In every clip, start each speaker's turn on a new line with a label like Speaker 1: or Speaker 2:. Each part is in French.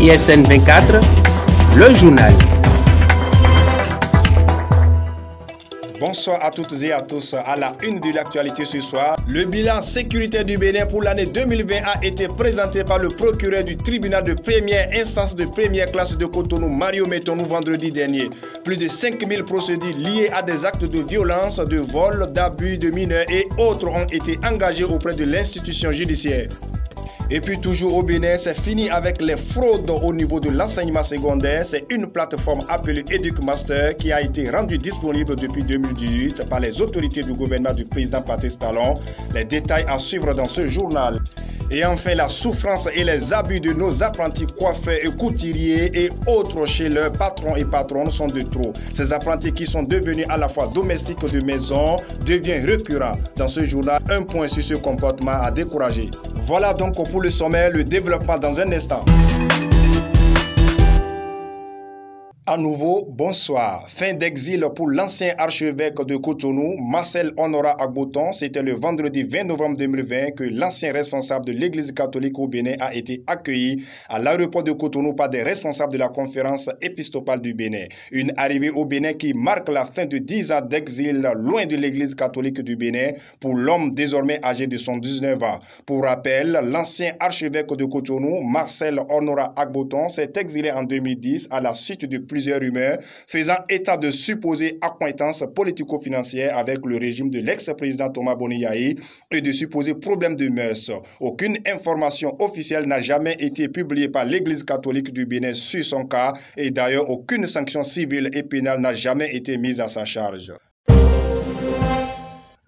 Speaker 1: ISN 24, le journal.
Speaker 2: Bonsoir à toutes et à tous. À la une de l'actualité ce soir, le bilan sécuritaire du Bénin pour l'année 2020 a été présenté par le procureur du tribunal de première instance de première classe de Cotonou, Mario Metonou, vendredi dernier. Plus de 5000 procédures liées à des actes de violence, de vol, d'abus de mineurs et autres ont été engagées auprès de l'institution judiciaire. Et puis toujours au Bénin, c'est fini avec les fraudes au niveau de l'enseignement secondaire. C'est une plateforme appelée EducMaster qui a été rendue disponible depuis 2018 par les autorités du gouvernement du président Patrice Talon. Les détails à suivre dans ce journal. Et enfin, la souffrance et les abus de nos apprentis coiffeurs et couturiers et autres chez leurs patrons et patronnes sont de trop. Ces apprentis qui sont devenus à la fois domestiques de maison deviennent récurrents. Dans ce journal, un point sur ce comportement à décourager. Voilà donc pour le sommet, le développement dans un instant. À nouveau, bonsoir. Fin d'exil pour l'ancien archevêque de Cotonou, Marcel Honora Agboton. C'était le vendredi 20 novembre 2020 que l'ancien responsable de l'église catholique au Bénin a été accueilli à l'aéroport de Cotonou par des responsables de la conférence épiscopale du Bénin. Une arrivée au Bénin qui marque la fin de 10 ans d'exil loin de l'église catholique du Bénin pour l'homme désormais âgé de 119 ans. Pour rappel, l'ancien archevêque de Cotonou, Marcel Honora Agboton, s'est exilé en 2010 à la suite de plusieurs rumeurs faisant état de supposées accointances politico-financières avec le régime de l'ex-président Thomas Boniyahi et de supposés problèmes de mœurs. Aucune information officielle n'a jamais été publiée par l'Église catholique du Bénin sur son cas et d'ailleurs aucune sanction civile et pénale n'a jamais été mise à sa charge.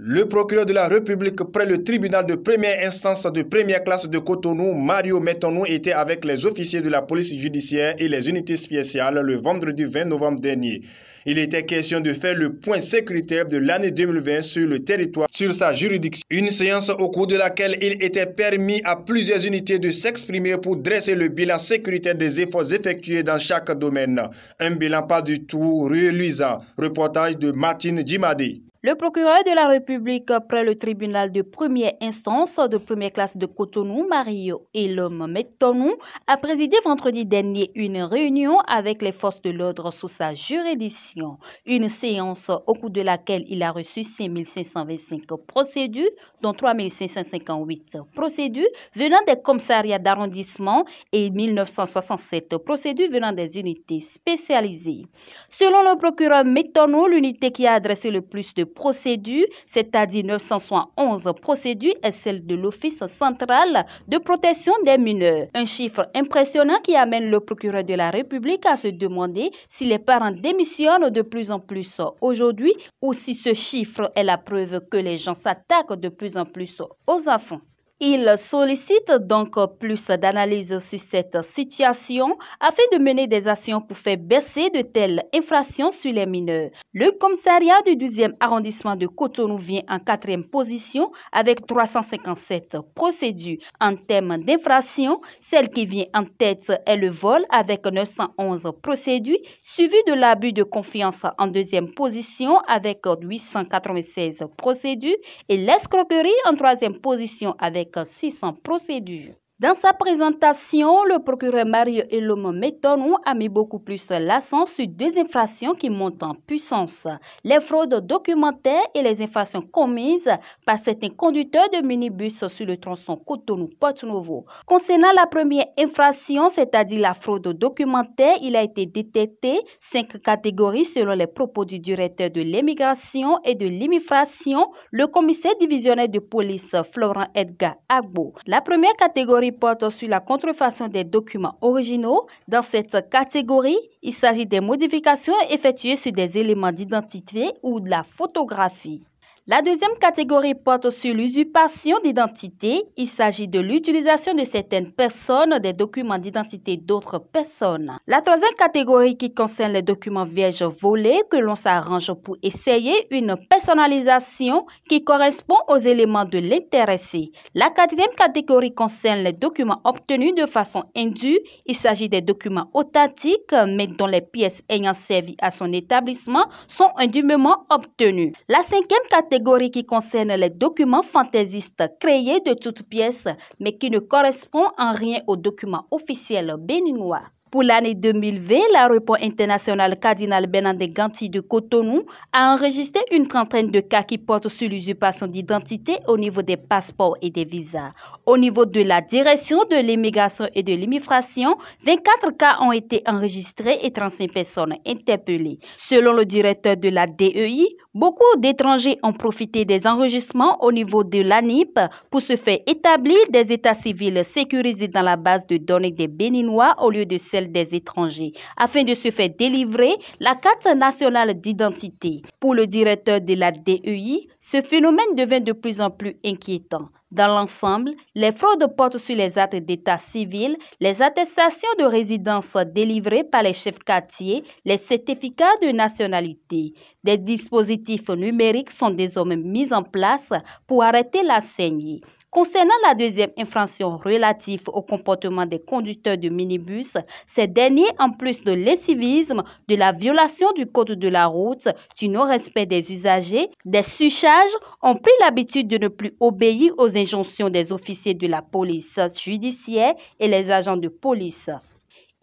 Speaker 2: Le procureur de la République près le tribunal de première instance de première classe de Cotonou, Mario Metonou, était avec les officiers de la police judiciaire et les unités spéciales le vendredi 20 novembre dernier. Il était question de faire le point sécuritaire de l'année 2020 sur le territoire, sur sa juridiction. Une séance au cours de laquelle il était permis à plusieurs unités de s'exprimer pour dresser le bilan sécuritaire des efforts effectués dans chaque domaine. Un bilan pas du tout reluisant. Reportage de Martine Djimadi.
Speaker 3: Le procureur de la République près le tribunal de première instance de première classe de Cotonou, Mario Elom Metonou, a présidé vendredi dernier une réunion avec les forces de l'ordre sous sa juridiction. Une séance au cours de laquelle il a reçu 5525 procédures, dont 3558 procédures venant des commissariats d'arrondissement et 1967 procédures venant des unités spécialisées. Selon le procureur Metonou, l'unité qui a adressé le plus de procédures, c'est-à-dire 971 procédures, est celle de l'Office central de protection des mineurs. Un chiffre impressionnant qui amène le procureur de la République à se demander si les parents démissionnent de plus en plus aujourd'hui ou si ce chiffre est la preuve que les gens s'attaquent de plus en plus aux enfants. Il sollicite donc plus d'analyse sur cette situation afin de mener des actions pour faire baisser de telles infractions sur les mineurs. Le commissariat du 12e arrondissement de Cotonou vient en 4e position avec 357 procédures. En termes d'infractions, celle qui vient en tête est le vol avec 911 procédures, suivi de l'abus de confiance en 2e position avec 896 procédures et l'escroquerie en 3e position avec 600 procédures. Dans sa présentation, le procureur Mario Elom Metonou a mis beaucoup plus l'accent sur deux infractions qui montent en puissance, les fraudes documentaires et les infractions commises par certains conducteurs de minibus sur le tronçon Cotonou-Porto Novo. Concernant la première infraction, c'est-à-dire la fraude documentaire, il a été détecté 5 catégories selon les propos du directeur de l'immigration et de l'immigration, le commissaire divisionnaire de police Florent Edgar Agbo. La première catégorie porte sur la contrefaçon des documents originaux. Dans cette catégorie, il s'agit des modifications effectuées sur des éléments d'identité ou de la photographie. La deuxième catégorie porte sur l'usurpation d'identité. Il s'agit de l'utilisation de certaines personnes des documents d'identité d'autres personnes. La troisième catégorie qui concerne les documents vierges volés que l'on s'arrange pour essayer une personnalisation qui correspond aux éléments de l'intéressé. La quatrième catégorie concerne les documents obtenus de façon indue. Il s'agit des documents authentiques mais dont les pièces ayant servi à son établissement sont indûment obtenues. La cinquième catégorie catégorie qui concerne les documents fantaisistes créés de toutes pièces, mais qui ne correspondent en rien aux documents officiels béninois. Pour l'année 2020, l'aéroport international Cardinal Bernardin Ganti de Cotonou a enregistré une trentaine de cas qui portent sur l'usurpation d'identité au niveau des passeports et des visas. Au niveau de la direction de l'immigration et de l'immigration, 24 cas ont été enregistrés et 35 personnes interpellées. Selon le directeur de la DEI, beaucoup d'étrangers ont profité des enregistrements au niveau de l'ANIP pour se faire établir des états civils sécurisés dans la base de données des Béninois au lieu de celle des étrangers, afin de se faire délivrer la carte nationale d'identité. Pour le directeur de la DEI, ce phénomène devient de plus en plus inquiétant. Dans l'ensemble, les fraudes portent sur les actes d'état civil, les attestations de résidence délivrées par les chefs quartiers, les certificats de nationalité. Des dispositifs numériques sont désormais mis en place pour arrêter la saignée. Concernant la deuxième infraction relative au comportement des conducteurs de minibus, ces derniers, en plus de l'incivisme, de la violation du code de la route, du non-respect des usagers, des surcharges, ont pris l'habitude de ne plus obéir aux injonctions des officiers de la police judiciaire et les agents de police.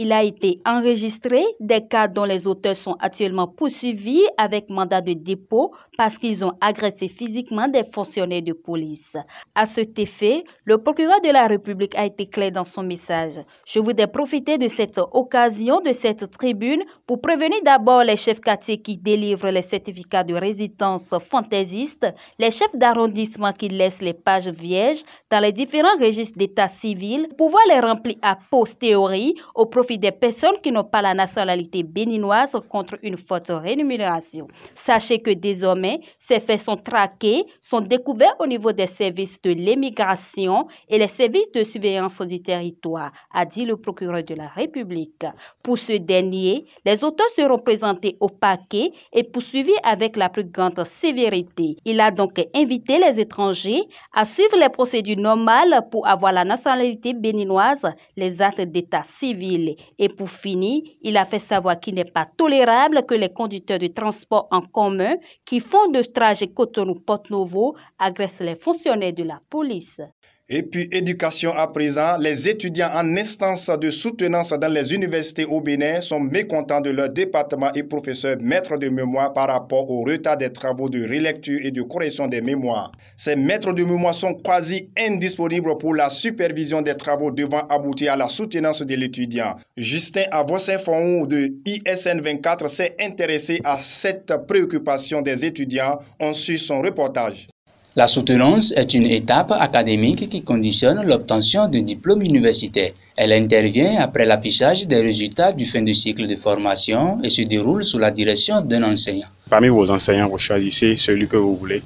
Speaker 3: Il a été enregistré des cas dont les auteurs sont actuellement poursuivis avec mandat de dépôt parce qu'ils ont agressé physiquement des fonctionnaires de police. À cet effet, le procureur de la République a été clair dans son message. Je voudrais profiter de cette occasion, de cette tribune, pour prévenir d'abord les chefs quartiers qui délivrent les certificats de résidence fantaisistes, les chefs d'arrondissement qui laissent les pages vierges dans les différents registres d'état civil, pouvoir les remplir a posteriori au profit des personnes qui n'ont pas la nationalité béninoise contre une forte rémunération. Sachez que désormais, ces faits sont traqués, sont découverts au niveau des services de l'immigration et les services de surveillance du territoire, a dit le procureur de la République. Pour ce dernier, les auteurs seront présentés au parquet et poursuivis avec la plus grande sévérité. Il a donc invité les étrangers à suivre les procédures normales pour avoir la nationalité béninoise, les actes d'état civil. Et pour finir, il a fait savoir qu'il n'est pas tolérable que les conducteurs de transport en commun qui font de trajet Cotonou-Porto-Novo agressent les fonctionnaires de la police.
Speaker 2: Et puis, éducation à présent, les étudiants en instance de soutenance dans les universités au Bénin sont mécontents de leur département et professeurs maîtres de mémoire par rapport au retard des travaux de relecture et de correction des mémoires. Ces maîtres de mémoire sont quasi indisponibles pour la supervision des travaux devant aboutir à la soutenance de l'étudiant. Justin Avossin-Fon de ISN 24 s'est intéressé à cette préoccupation des étudiants. On suit son reportage.
Speaker 4: La soutenance est une étape académique qui conditionne l'obtention de diplôme universitaire. Elle intervient après l'affichage des résultats du fin de cycle de formation et se déroule sous la direction d'un enseignant.
Speaker 5: Parmi vos enseignants, vous choisissez celui que vous voulez,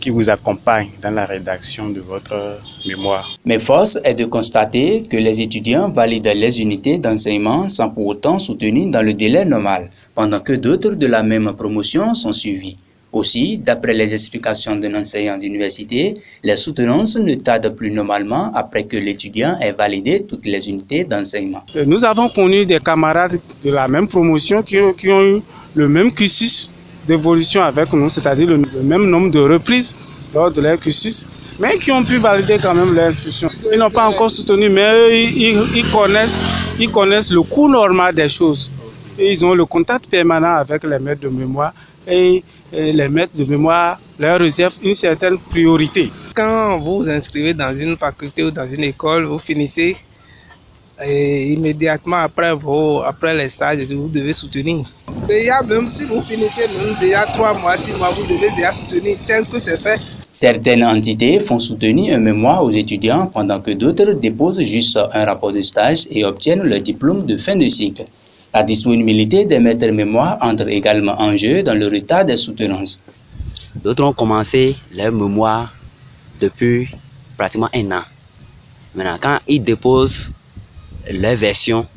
Speaker 5: qui vous accompagne dans la rédaction de votre mémoire.
Speaker 4: Mais force est de constater que les étudiants valident les unités d'enseignement sans pour autant soutenir dans le délai normal, pendant que d'autres de la même promotion sont suivis. Aussi, d'après les explications d'un enseignant d'université, les soutenances ne tardent plus normalement après que l'étudiant ait validé toutes les unités d'enseignement.
Speaker 5: Nous avons connu des camarades de la même promotion qui ont eu le même cursus d'évolution avec nous, c'est-à-dire le même nombre de reprises lors de leur cursus, mais qui ont pu valider quand même leur inscription. Ils n'ont pas encore soutenu, mais eux, ils connaissent le cours normal des choses. Et ils ont le contact permanent avec les maîtres de mémoire et les maîtres de mémoire leur réservent une certaine priorité.
Speaker 6: Quand vous vous inscrivez dans une faculté ou dans une école, vous finissez et immédiatement après les stages, vous devez soutenir. Déjà, même si vous finissez déjà 3 mois, 6 mois, vous devez déjà soutenir tel que c'est fait.
Speaker 4: Certaines entités font soutenir un mémoire aux étudiants pendant que d'autres déposent juste un rapport de stage et obtiennent leur diplôme de fin de cycle. La disponibilité des maîtres de mémoire entre également en jeu dans le retard des soutenances.
Speaker 7: D'autres ont commencé leur mémoire depuis pratiquement 1 an. Maintenant, quand ils déposent leur version,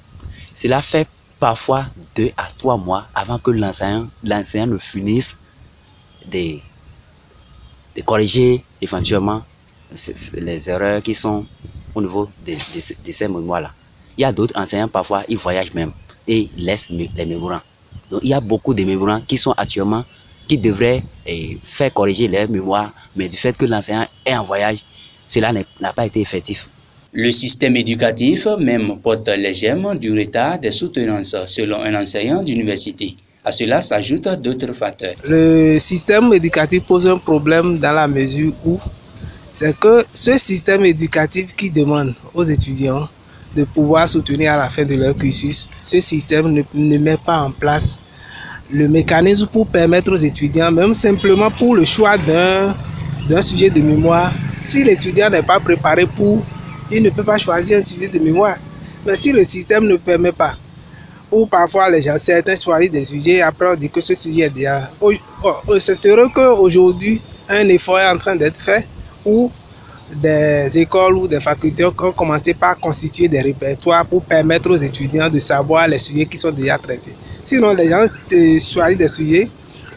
Speaker 7: cela fait parfois 2 à 3 mois avant que l'enseignant ne finisse de corriger éventuellement les erreurs qui sont au niveau de ces mémoires-là. Il y a d'autres enseignants, parfois, ils voyagent même et laissent les mémorants. Donc, il y a beaucoup de mémorants qui sont actuellement qui devrait faire corriger leur mémoire, mais du fait que l'enseignant est en voyage, cela n'a pas été effectif.
Speaker 4: Le système éducatif même porte les germes du retard des soutenances selon un enseignant d'université. À cela s'ajoutent d'autres facteurs.
Speaker 6: Le système éducatif pose un problème dans la mesure où c'est que ce système éducatif qui demande aux étudiants de pouvoir soutenir à la fin de leur cursus, ce système ne met pas en place le mécanisme pour permettre aux étudiants, même simplement pour le choix d'un sujet de mémoire, si l'étudiant n'est pas préparé il ne peut pas choisir un sujet de mémoire. Mais si le système ne permet pas, ou parfois certains choisissent des sujets, après on dit que ce sujet est déjà... C'est heureux qu'aujourd'hui, un effort est en train d'être fait, où des écoles ou des facultés ont commencé par constituer des répertoires pour permettre aux étudiants de savoir les sujets qui sont déjà traités. Sinon, les gens choisissent des sujets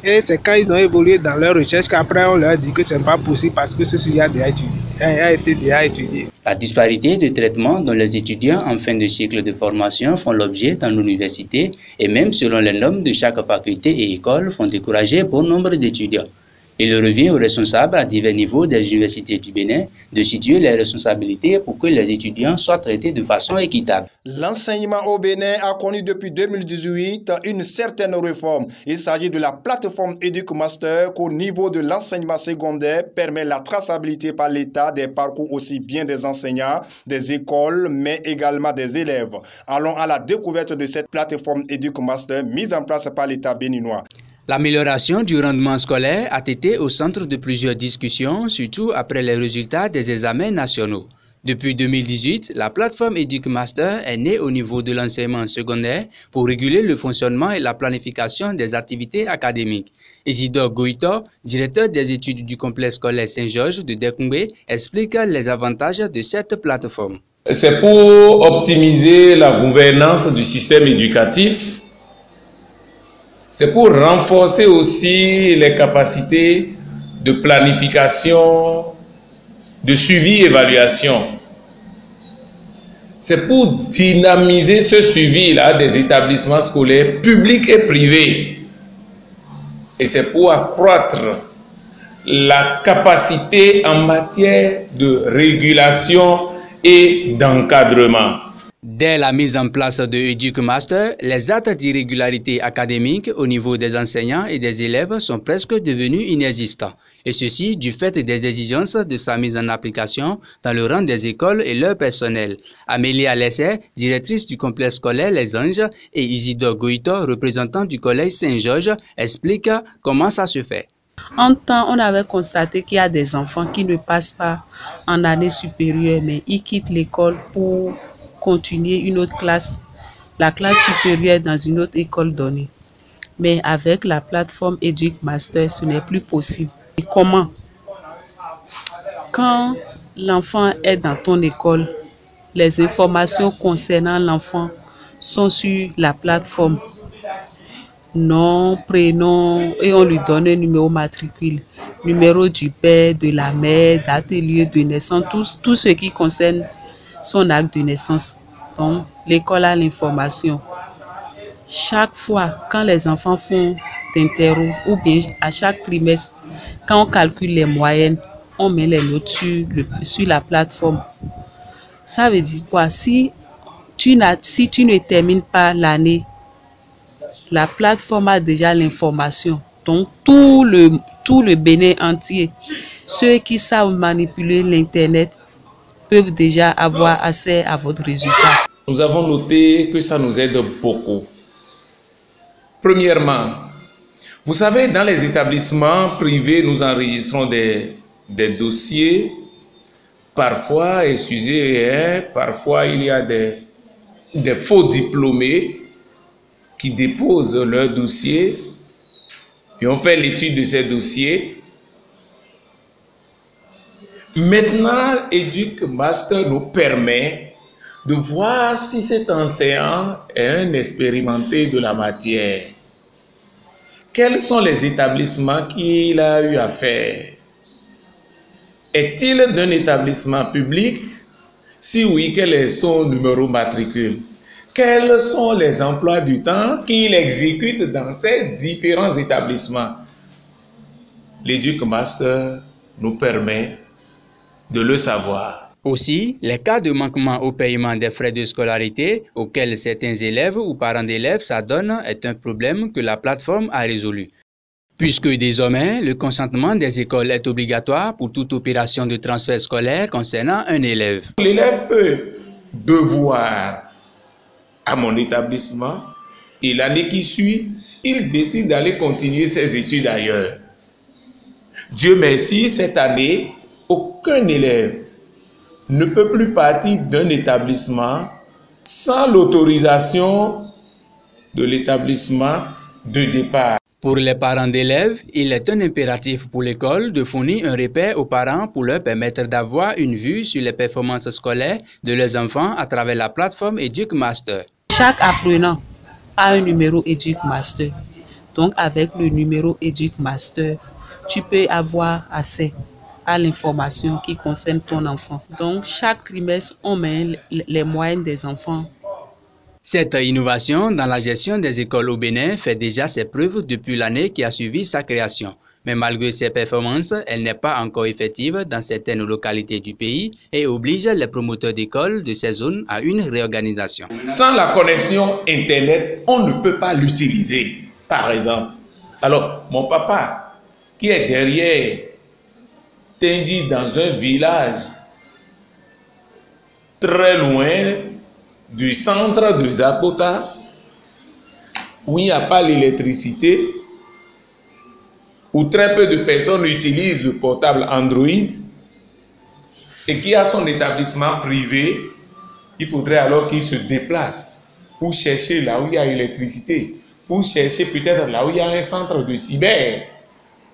Speaker 6: et c'est quand ils ont évolué dans leur recherche qu'après on leur dit que ce n'est pas possible parce que ce sujet a été déjà étudié.
Speaker 4: La disparité de traitement dont les étudiants en fin de cycle de formation font l'objet dans l'université et même selon les normes de chaque faculté et école font décourager bon nombre d'étudiants. Il revient aux responsables à divers niveaux des universités du Bénin de situer les responsabilités pour que les étudiants soient traités de façon équitable.
Speaker 2: L'enseignement au Bénin a connu depuis 2018 une certaine réforme. Il s'agit de la plateforme EducMaster qui, au niveau de l'enseignement secondaire, permet la traçabilité par l'État des parcours aussi bien des enseignants, des écoles, mais également des élèves. Allons à la découverte de cette plateforme EducMaster mise en place par l'État béninois.
Speaker 4: L'amélioration du rendement scolaire a été au centre de plusieurs discussions, surtout après les résultats des examens nationaux. Depuis 2018, la plateforme EducMaster est née au niveau de l'enseignement secondaire pour réguler le fonctionnement et la planification des activités académiques. Isidore Goïto, directeur des études du complexe scolaire Saint-Georges de Dekoumbé, explique les avantages de cette plateforme.
Speaker 8: C'est pour optimiser la gouvernance du système éducatif. C'est pour renforcer aussi les capacités de planification, de suivi et évaluation. C'est pour dynamiser ce suivi-là des établissements scolaires publics et privés. Et c'est pour accroître la capacité en matière de régulation et d'encadrement.
Speaker 4: Dès la mise en place de EducMaster, les actes d'irrégularité académique au niveau des enseignants et des élèves sont presque devenus inexistants, et ceci du fait des exigences de sa mise en application dans le rang des écoles et leur personnel. Amélie Alessé, directrice du complexe scolaire Les Anges, et Isidore Goïto, représentant du collège Saint-Georges, expliquent comment ça se fait.
Speaker 9: En temps, on avait constaté qu'il y a des enfants qui ne passent pas en année supérieure, mais ils quittent l'école pour continuer une autre classe, la classe supérieure dans une autre école donnée. Mais avec la plateforme EducMaster, ce n'est plus possible. Et comment? Quand l'enfant est dans ton école, les informations concernant l'enfant sont sur la plateforme. Nom, prénom, et on lui donne un numéro matricule, numéro du père, de la mère, date et lieu de naissance, tout ce qui concerne son acte de naissance. Donc, l'école a l'information. Chaque fois, quand les enfants font d'interro ou bien à chaque trimestre, quand on calcule les moyennes, on met les notes sur la plateforme. Ça veut dire quoi? Si tu ne termines pas l'année, la plateforme a déjà l'information. Donc, tout le Bénin entier, ceux qui savent manipuler l'Internet, peuvent déjà avoir accès à votre résultat.
Speaker 8: Nous avons noté que ça nous aide beaucoup. Premièrement, vous savez, dans les établissements privés, nous enregistrons des dossiers. Parfois, excusez, parfois il y a des faux diplômés qui déposent leur dossier et on fait l'étude de ces dossiers. Maintenant, EducMaster nous permet de voir si cet enseignant est un expérimenté de la matière. Quels sont les établissements qu'il a eu à faire? Est-il d'un établissement public? Si oui, quel est son numéro matricule? Quels sont les emplois du temps qu'il exécute dans ces différents établissements? l'Éduc-Master nous permet de le savoir.
Speaker 4: Aussi, les cas de manquement au paiement des frais de scolarité auxquels certains élèves ou parents d'élèves s'adonnent est un problème que la plateforme a résolu. Puisque désormais, le consentement des écoles est obligatoire pour toute opération de transfert scolaire concernant un élève.
Speaker 8: L'élève peut devoir à mon établissement et l'année qui suit, il décide d'aller continuer ses études ailleurs. Dieu merci, cette année, aucun élève ne peut plus partir d'un établissement sans l'autorisation de l'établissement de départ.
Speaker 4: Pour les parents d'élèves, il est un impératif pour l'école de fournir un repère aux parents pour leur permettre d'avoir une vue sur les performances scolaires de leurs enfants à travers la plateforme Éduc-Master.
Speaker 9: Chaque apprenant a un numéro Éduc-Master. Donc avec le numéro Éduc-Master, tu peux avoir accès à l'information qui concerne ton enfant. Donc chaque trimestre, on met les moyennes des enfants.
Speaker 4: Cette innovation dans la gestion des écoles au Bénin fait déjà ses preuves depuis l'année qui a suivi sa création. Mais malgré ses performances, elle n'est pas encore effective dans certaines localités du pays et oblige les promoteurs d'écoles de ces zones à une réorganisation.
Speaker 8: Sans la connexion Internet, on ne peut pas l'utiliser, par exemple. Alors, mon papa, qui est derrière Tenji dans un village très loin du centre de Zakota, où il n'y a pas l'électricité, où très peu de personnes utilisent le portable Android, et qui a son établissement privé, il faudrait alors qu'il se déplace pour chercher là où il y a l'électricité, pour chercher peut-être là où il y a un centre de cyber,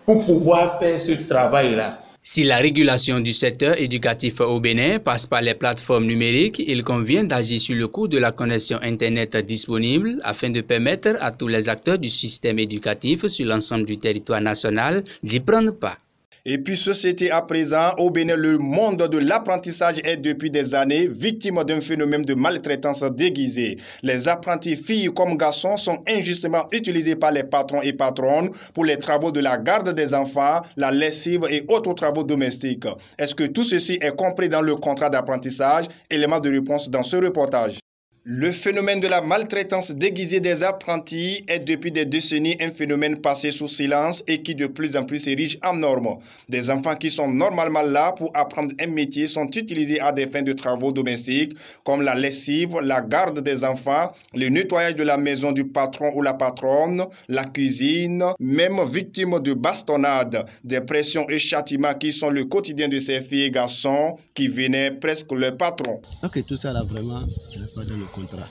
Speaker 8: pour pouvoir faire ce travail-là.
Speaker 4: Si la régulation du secteur éducatif au Bénin passe par les plateformes numériques, il convient d'agir sur le coût de la connexion Internet disponible afin de permettre à tous les acteurs du système éducatif sur l'ensemble du territoire national d'y prendre part.
Speaker 2: Et puis société à présent, au Bénin, le monde de l'apprentissage est depuis des années victime d'un phénomène de maltraitance déguisée. Les apprentis filles comme garçons sont injustement utilisés par les patrons et patronnes pour les travaux de la garde des enfants, la lessive et autres travaux domestiques. Est-ce que tout ceci est compris dans le contrat d'apprentissage? Élément de réponse dans ce reportage. Le phénomène de la maltraitance déguisée des apprentis est depuis des décennies un phénomène passé sous silence et qui de plus en plus s'érige en norme. Des enfants qui sont normalement là pour apprendre un métier sont utilisés à des fins de travaux domestiques comme la lessive, la garde des enfants, le nettoyage de la maison du patron ou la patronne, la cuisine, même victimes de bastonnades, des pressions et châtiments qui sont le quotidien de ces filles et garçons qui vénèrent presque leur patron.
Speaker 10: Ok, tout ça là vraiment, ce n'est pas dans le contrat.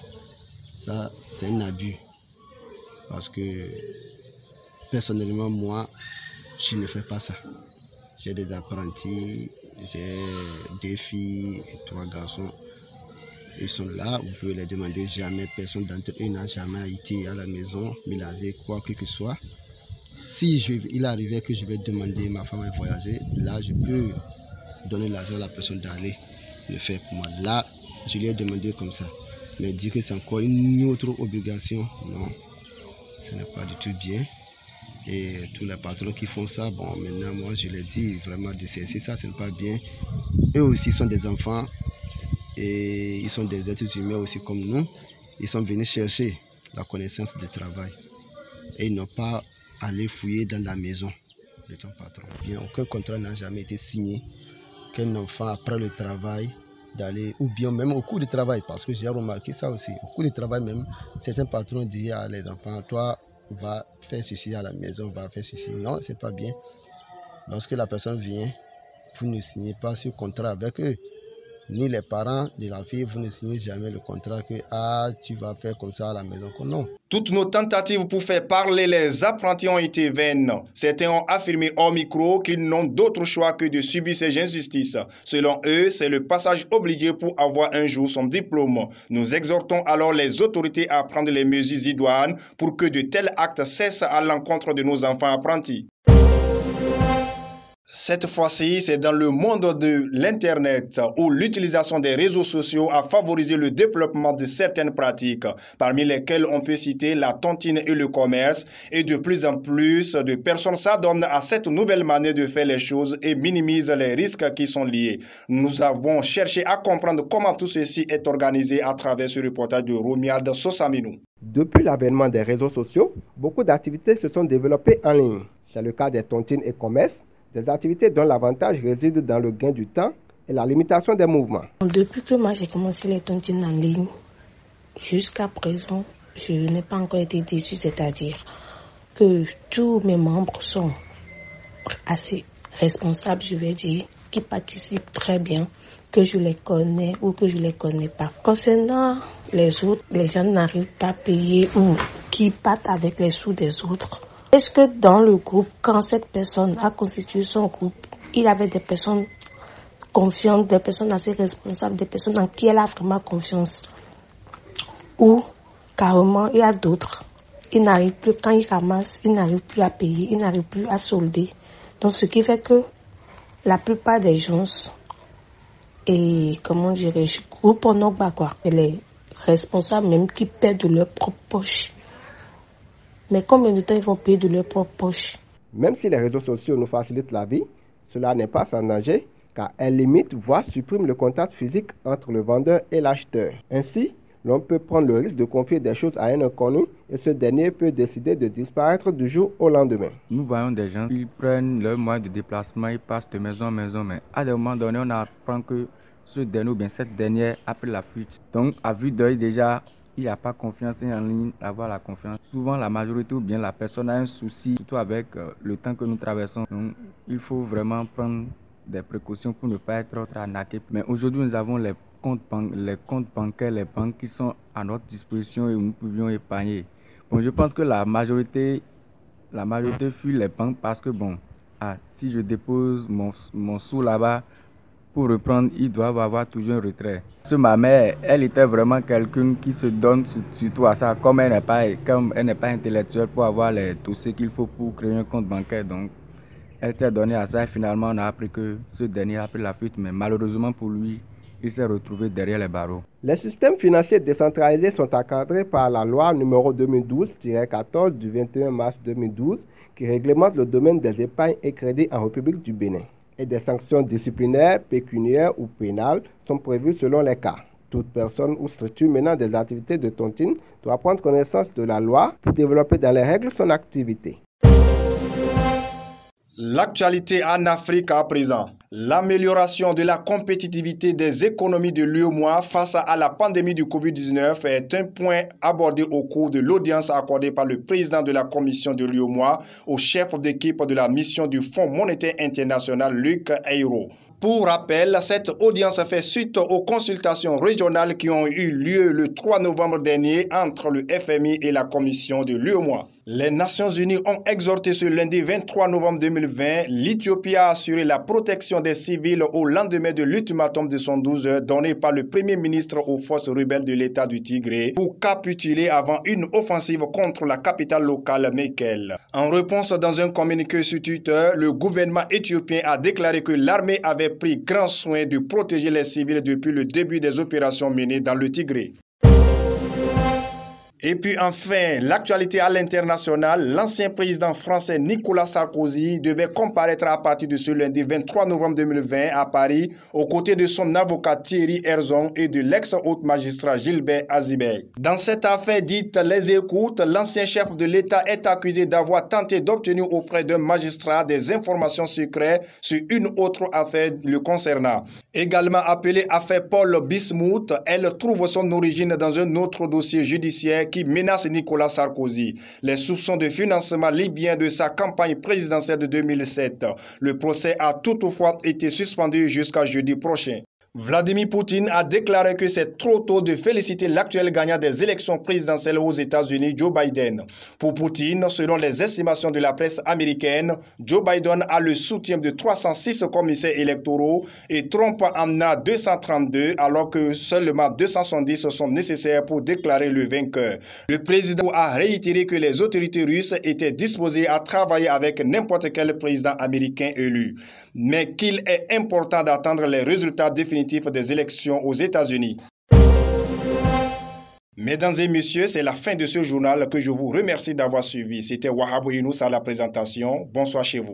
Speaker 10: Ça, c'est un abus. Parce que personnellement, moi, je ne fais pas ça. J'ai des apprentis, j'ai 2 filles et 3 garçons. Ils sont là, vous pouvez les demander. Jamais personne d'entre eux n'a jamais été à la maison, mais laver quoi que ce soit. Si il arrivait que je vais demander ma femme à voyager, là, je peux donner l'argent à la personne d'aller le faire pour moi. Là, je lui ai demandé comme ça. Mais dire que c'est encore une autre obligation, non, ce n'est pas du tout bien. Et tous les patrons qui font ça, bon, maintenant, moi, je les dis vraiment de cesser ça, ce n'est pas bien. Eux aussi sont des enfants et ils sont des êtres humains aussi comme nous. Ils sont venus chercher la connaissance du travail et ils n'ont pas allé fouiller dans la maison de ton patron. Bien, aucun contrat n'a jamais été signé qu'un enfant, après le travail, d'aller, ou bien même au cours du travail, parce que j'ai remarqué ça aussi, au cours du travail même, certains patrons disent à les enfants, toi, va faire ceci à la maison, va faire ceci. Non, c'est pas bien. Lorsque la personne vient, vous ne signez pas ce contrat avec eux. Ni les parents de la fille, vous ne signez jamais le contrat que tu vas faire comme ça à la maison. Non.
Speaker 2: Toutes nos tentatives pour faire parler les apprentis ont été vaines. Certains ont affirmé hors micro qu'ils n'ont d'autre choix que de subir ces injustices. Selon eux, c'est le passage obligé pour avoir un jour son diplôme. Nous exhortons alors les autorités à prendre les mesures idoines pour que de tels actes cessent à l'encontre de nos enfants apprentis. Cette fois-ci, c'est dans le monde de l'Internet où l'utilisation des réseaux sociaux a favorisé le développement de certaines pratiques, parmi lesquelles on peut citer la tontine et le commerce, et de plus en plus de personnes s'adonnent à cette nouvelle manière de faire les choses et minimisent les risques qui sont liés. Nous avons cherché à comprendre comment tout ceci est organisé à travers ce reportage de Romiad Sosaminou.
Speaker 11: Depuis l'avènement des réseaux sociaux, beaucoup d'activités se sont développées en ligne. C'est le cas des tontines et commerces, des activités dont l'avantage réside dans le gain du temps et la limitation des mouvements.
Speaker 12: Depuis que moi j'ai commencé les tontines en ligne, jusqu'à présent, je n'ai pas encore été déçue, c'est-à-dire que tous mes membres sont assez responsables, je vais dire, qui participent très bien, que je les connais ou que je les connais pas. Concernant les autres, les gens n'arrivent pas à payer ou qui partent avec les sous des autres. Est-ce que dans le groupe, quand cette personne a constitué son groupe, il avait des personnes confiantes, des personnes assez responsables, des personnes en qui elle a vraiment confiance? Ou carrément, il y a d'autres. Ils n'arrivent plus, quand ils ramassent, ils n'arrivent plus à payer, ils n'arrivent plus à solder. Donc ce qui fait que la plupart des gens, et comment dirais-je, groupe en bas quoi, les responsables même qui paient de leur propre poche. Mais combien de temps ils vont payer de leur propre poche?
Speaker 11: Même si les réseaux sociaux nous facilitent la vie, cela n'est pas sans danger car elles limitent voire suppriment le contact physique entre le vendeur et l'acheteur. Ainsi, l'on peut prendre le risque de confier des choses à un inconnu et ce dernier peut décider de disparaître du jour au lendemain.
Speaker 13: Nous voyons des gens qui prennent leur moyen de déplacement, ils passent de maison en maison, mais à un moment donné, on apprend que ce dernier ou bien cette dernière a pris la fuite. Donc, à vue d'œil déjà, il n'y a pas confiance en ligne, avoir la confiance. Souvent, la majorité ou bien la personne a un souci, surtout avec le temps que nous traversons. Donc, il faut vraiment prendre des précautions pour ne pas être arnaqué. Mais aujourd'hui, nous avons les comptes bancaires, les banques qui sont à notre disposition et où nous pouvions épargner. Bon, je pense que la majorité fuit les banques parce que, bon, si je dépose mon sou là-bas, pour reprendre, ils doivent avoir toujours un retrait. Ma mère, elle était vraiment quelqu'un qui se donne surtout à ça. Comme elle n'est pas intellectuelle pour avoir les dossiers qu'il faut pour créer un compte bancaire. Donc, elle s'est donnée à ça et finalement, on a appris que ce dernier a pris la fuite. Mais malheureusement pour lui, il s'est retrouvé derrière les barreaux.
Speaker 11: Les systèmes financiers décentralisés sont encadrés par la loi numéro 2012-14 du 21 mars 2012 qui réglemente le domaine des épargnes et crédits en République du Bénin. Et des sanctions disciplinaires, pécuniaires ou pénales sont prévues selon les cas. Toute personne ou structure menant des activités de tontine doit prendre connaissance de la loi pour développer dans les règles son activité.
Speaker 2: L'actualité en Afrique à présent. L'amélioration de la compétitivité des économies de l'UEMOA face à la pandémie du Covid-19 est un point abordé au cours de l'audience accordée par le président de la commission de l'UEMOA au chef d'équipe de la mission du Fonds monétaire international, Luc Ayro. Pour rappel, cette audience fait suite aux consultations régionales qui ont eu lieu le 3 novembre dernier entre le FMI et la commission de l'UEMOA. Les Nations Unies ont exhorté ce lundi 23 novembre 2020 l'Éthiopie à assurer la protection des civils au lendemain de l'ultimatum de 112 heures donné par le Premier ministre aux forces rebelles de l'État du Tigré pour capituler avant une offensive contre la capitale locale Mekelle. En réponse dans un communiqué sur Twitter, le gouvernement éthiopien a déclaré que l'armée avait pris grand soin de protéger les civils depuis le début des opérations menées dans le Tigré. Et puis enfin, l'actualité à l'international, l'ancien président français Nicolas Sarkozy devait comparaître à partir de ce lundi 23 novembre 2020 à Paris aux côtés de son avocat Thierry Herzog et de l'ex-haut magistrat Gilbert Azibey. Dans cette affaire dite Les Écoutes, l'ancien chef de l'État est accusé d'avoir tenté d'obtenir auprès d'un magistrat des informations secrètes sur une autre affaire le concernant. Également appelée affaire Paul Bismuth, elle trouve son origine dans un autre dossier judiciaire qui menace Nicolas Sarkozy. Les soupçons de financement libyen de sa campagne présidentielle de 2007. Le procès a toutefois été suspendu jusqu'à jeudi prochain. Vladimir Poutine a déclaré que c'est trop tôt de féliciter l'actuel gagnant des élections présidentielles aux États-Unis, Joe Biden. Pour Poutine, selon les estimations de la presse américaine, Joe Biden a le soutien de 306 commissaires électoraux et Trump en a 232, alors que seulement 270 sont nécessaires pour déclarer le vainqueur. Le président a réitéré que les autorités russes étaient disposées à travailler avec n'importe quel président américain élu, mais qu'il est important d'attendre les résultats définitifs des élections aux États-Unis. Mesdames et messieurs, c'est la fin de ce journal que je vous remercie d'avoir suivi. C'était Wahab Younous à la présentation. Bonsoir chez vous.